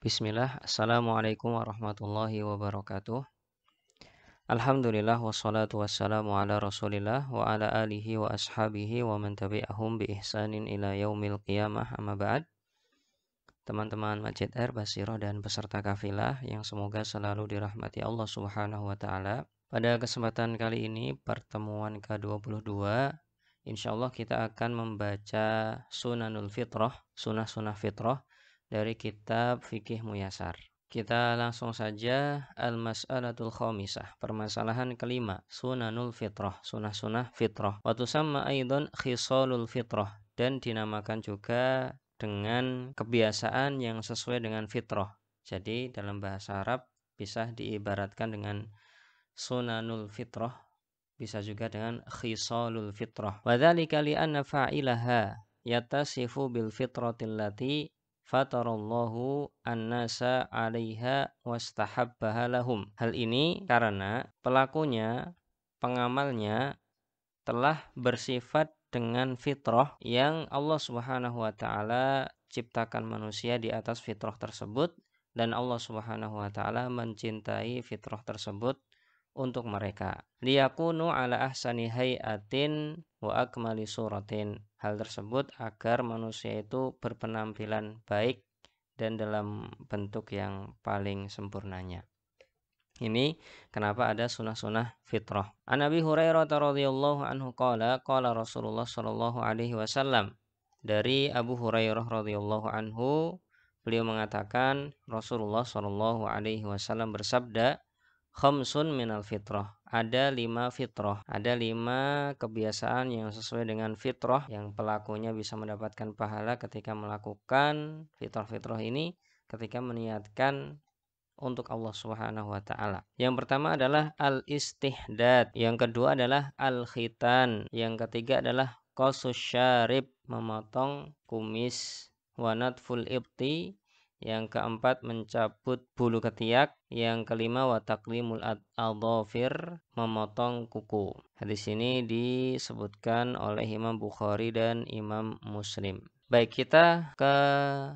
Bismillah, Assalamualaikum warahmatullahi wabarakatuh. Alhamdulillah wassalatu wassalamu ala rasulillah wa ala alihi wa ashabihi wa man tabi'ahum bi ihsanin ila yaumil qiyamah amma ba'd. Teman-teman Masjid Air Basiro dan peserta kafilah yang semoga selalu dirahmati Allah subhanahu wa ta'ala. Pada kesempatan kali ini, pertemuan ke-22, insyaallah kita akan membaca Sunanul Fitrah, sunah-sunah fitrah dari kitab Fikih Muyasar. Kita langsung saja al-mas'alatul khamisah, permasalahan kelima, Sunanul Fitrah, sunah-sunah fitrah. Wa tusamma aidan khisalul fitrah, dan dinamakan juga dengan kebiasaan yang sesuai dengan fitrah. Jadi dalam bahasa Arab bisa diibaratkan dengan Sunanul Fitrah, bisa juga dengan khisalul fitrah. Wa dzalika li anna fa'ilaha yatasifu bil fitratil lati fatarallahu an-nasa 'alaiha wastahabbaha lahum. Hal ini karena pelakunya, pengamalnya telah bersifat dengan fitrah yang Allah Subhanahu wa taala ciptakan manusia di atas fitrah tersebut, dan Allah Subhanahu wa taala mencintai fitrah tersebut untuk mereka. Liyakunu ala ahsani hayatin wa akmali suratin. Hal tersebut agar manusia itu berpenampilan baik dan dalam bentuk yang paling sempurnanya. Ini kenapa ada sunah-sunah fitrah. An Abi Hurairah radhiyallahu anhu qala Rasulullah sallallahu alaihi wasallam. Dari Abu Hurairah radhiyallahu anhu, beliau mengatakan Rasulullah sallallahu alaihi wasallam bersabda, khamsun minal fitrah. Ada 5 fitrah, ada 5 kebiasaan yang sesuai dengan fitrah yang pelakunya bisa mendapatkan pahala ketika melakukan fitrah-fitrah ini, ketika meniatkan untuk Allah Subhanahu wa taala. Yang pertama adalah al-istihdad, yang kedua adalah al-khitan, yang ketiga adalah qasus syarib, memotong kumis, wa natful ibti, yang keempat mencabut bulu ketiak, yang kelima wa taqlimul adhafir, memotong kuku. Hadis ini disebutkan oleh Imam Bukhari dan Imam Muslim. Baik, kita ke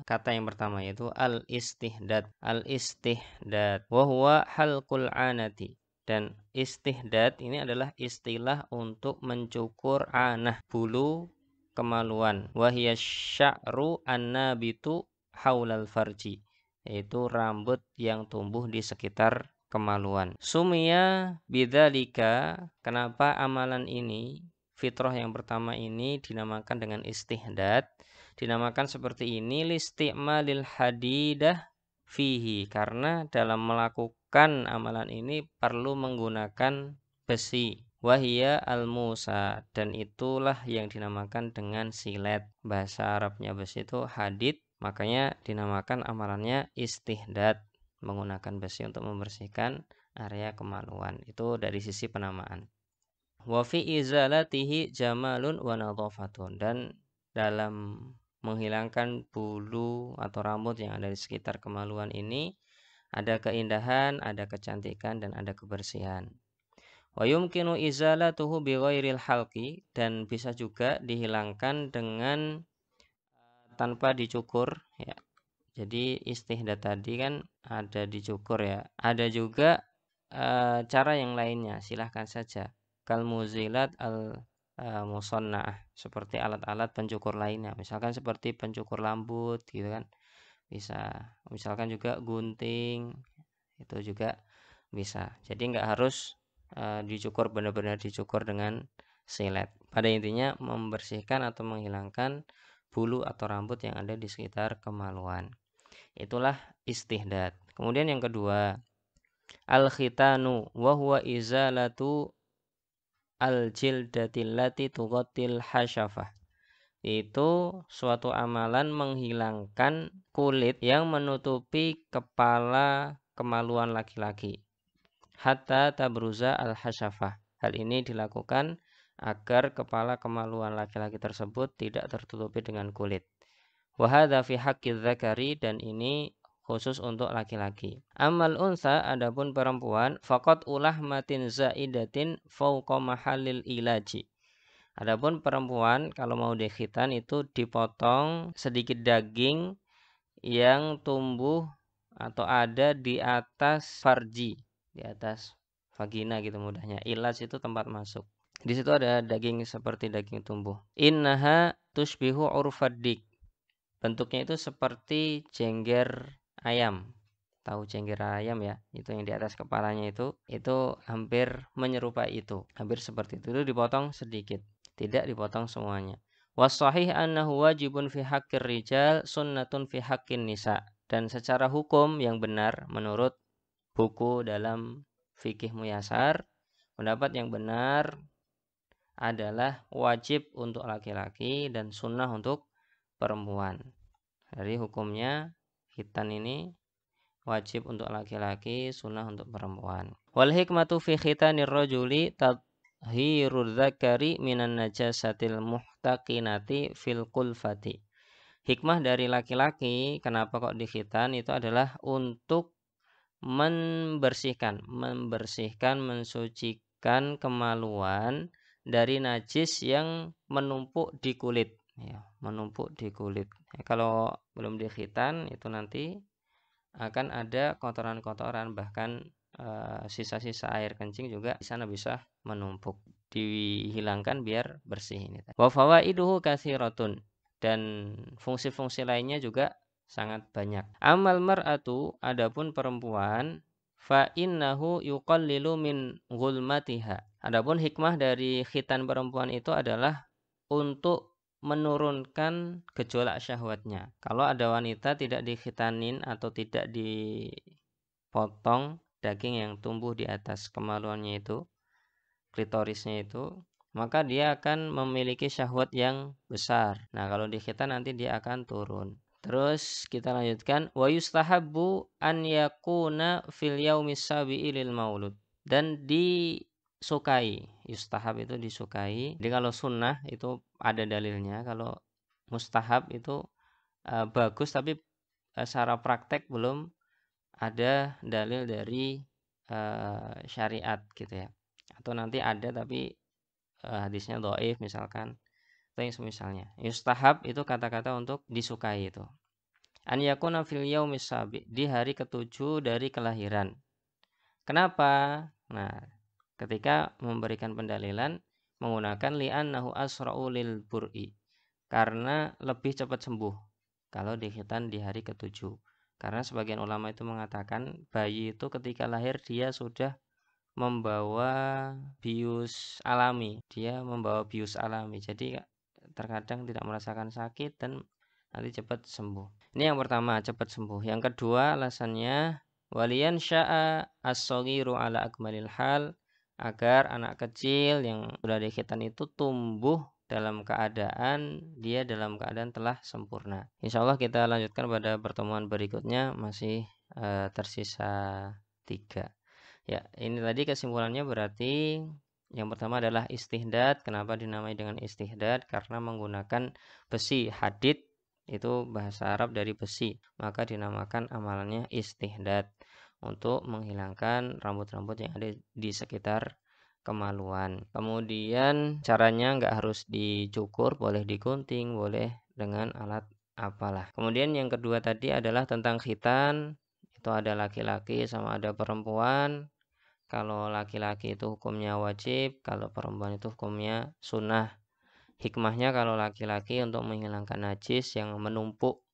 kata yang pertama, yaitu al-istihdad. Al-istihdad wa huwa halqul anati. Dan istihdad ini adalah istilah untuk mencukur anah, bulu kemaluan. Wa hiya sya'ru annabitu haulal farji, yaitu rambut yang tumbuh di sekitar kemaluan. Sumia bidzalika, kenapa amalan ini, fitrah yang pertama ini dinamakan dengan istihdad? Dinamakan seperti ini listi'malil hadidah fihi, karena dalam melakukan amalan ini perlu menggunakan besi. Wahia al-musa, dan itulah yang dinamakan dengan silet. Bahasa Arabnya besi itu hadid, makanya dinamakan amalannya istihdad, menggunakan besi untuk membersihkan area kemaluan. Itu dari sisi penamaan. Wa fi izalatihi jamalun wa nadhafatun, dan dalam menghilangkan bulu atau rambut yang ada di sekitar kemaluan ini ada keindahan, ada kecantikan, dan ada kebersihan. Wa yumkinu izalatuhu bighairil halqi, dan bisa juga dihilangkan dengan tanpa dicukur ya. Jadi istihdad tadi kan ada dicukur ya. Ada juga cara yang lainnya, silahkan saja. Kal muzilat al musanna'ah, seperti alat-alat pencukur lainnya. Misalkan seperti pencukur rambut gitu kan. Bisa. Misalkan juga gunting, itu juga bisa. Jadi enggak harus dicukur, benar-benar dicukur dengan silet. Pada intinya membersihkan atau menghilangkan bulu atau rambut yang ada di sekitar kemaluan. Itulah istihdad. Kemudian yang kedua, al-khitanu wa huwa izalatu al-jildatil lati tughattil hasyafah. Itu suatu amalan menghilangkan kulit yang menutupi kepala kemaluan laki-laki. Hatta tabruza al-hasyafah. Hal ini dilakukan agar kepala kemaluan laki-laki tersebut tidak tertutupi dengan kulit. Wa hadza fi haqqi dzakari, dan ini khusus untuk laki-laki. Amal unsa, adapun perempuan, faqat ulah matin zaidatin fauqa mahallil ilaji. Adapun perempuan kalau mau dikhitan itu dipotong sedikit daging yang tumbuh atau ada di atas farji, di atas vagina gitu mudahnya. Ilas itu tempat masuk. Di situ ada daging seperti daging tumbuh. Innaha tushbihu urfadik. Bentuknya itu seperti jengger ayam. Tahu jengger ayam ya? Itu yang di atas kepalanya itu hampir menyerupai itu. Hampir seperti itu. Itu dipotong sedikit, tidak dipotong semuanya. Wasahih annahu wajibun fi haqqir rijal sunnatun fi haqqin nisa. Dan secara hukum yang benar menurut buku dalam fikih muyasar, pendapat yang benar adalah wajib untuk laki-laki dan sunnah untuk perempuan. Dari hukumnya khitan ini wajib untuk laki-laki, sunnah untuk perempuan. Wal hikmatu fi khitanir rajuli tathhirudz dzakari minan najasatil muhtaqinati fil qulfati. Hikmah dari laki-laki kenapa kok dikhitan itu adalah untuk mensucikan, mensucikan kemaluan dari najis yang menumpuk di kulit, ya, menumpuk di kulit. Ya, kalau belum dikhitan itu nanti akan ada kotoran-kotoran, bahkan sisa-sisa air kencing juga di sana bisa menumpuk. Dihilangkan biar bersih ini. Wa fawaiduhu katsiratun, dan fungsi-fungsi lainnya juga sangat banyak. Amal mar'atu, adapun perempuan, fa innahu yuqallilu min ghulmatiha. Adapun hikmah dari khitan perempuan itu adalah untuk menurunkan gejolak syahwatnya. Kalau ada wanita tidak dikhitanin atau tidak dipotong daging yang tumbuh di atas kemaluannya itu, klitorisnya itu, maka dia akan memiliki syahwat yang besar. Nah, kalau dikhitan nanti dia akan turun. Terus kita lanjutkan, wa yustahabbu an yakuna fil yaumis sabi'i lil maulud. Dan disukai, yustahab itu disukai. Jadi kalau sunnah itu ada dalilnya, kalau mustahab itu bagus tapi secara praktek belum ada dalil dari syariat gitu ya. Atau nanti ada tapi hadisnya dhaif misalkan, atau yang semisalnya. Yustahab itu kata-kata untuk disukai itu. An yakuna fil yaumis sabi, di hari ketujuh dari kelahiran. Kenapa? Nah, ketika memberikan pendalilan menggunakan li'annahu asra'u lil bur'i, karena lebih cepat sembuh kalau dikhitan di hari ketujuh. Karena sebagian ulama itu mengatakan bayi itu ketika lahir dia sudah membawa bius alami. Dia membawa bius alami. Jadi terkadang tidak merasakan sakit dan nanti cepat sembuh. Ini yang pertama, cepat sembuh. Yang kedua alasannya waliyan sya'a as-saghiru ala akmalil hal, agar anak kecil yang sudah dikhitan itu tumbuh dalam keadaan dalam keadaan telah sempurna. Insya Allah kita lanjutkan pada pertemuan berikutnya, masih tersisa 3. Ya, ini tadi kesimpulannya berarti yang pertama adalah istihdad. Kenapa dinamai dengan istihdad? Karena menggunakan besi, hadid itu bahasa Arab dari besi, maka dinamakan amalannya istihdad untuk menghilangkan rambut-rambut yang ada di sekitar kemaluan. Kemudian caranya nggak harus dicukur, boleh digunting, boleh dengan alat apalah. Kemudian yang kedua tadi adalah tentang khitan, itu ada laki-laki sama ada perempuan. Kalau laki-laki itu hukumnya wajib, kalau perempuan itu hukumnya sunnah. Hikmahnya kalau laki-laki untuk menghilangkan najis yang menumpuk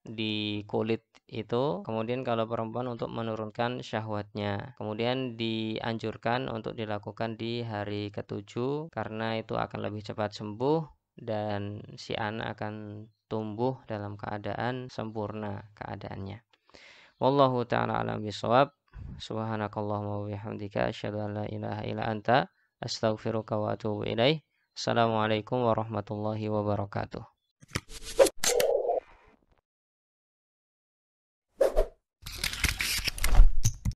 di kulit itu, kemudian kalau perempuan untuk menurunkan syahwatnya. Kemudian dianjurkan untuk dilakukan di hari ketujuh karena itu akan lebih cepat sembuh dan si anak akan tumbuh dalam keadaan sempurna keadaannya. Wallahu ta'ala alam bisawab. Subhanakallahumma wa bihamdika asyhadu an la ilaha illa anta astaghfiruka wa atubu ilaih. Assalamualaikum warahmatullahi wabarakatuh.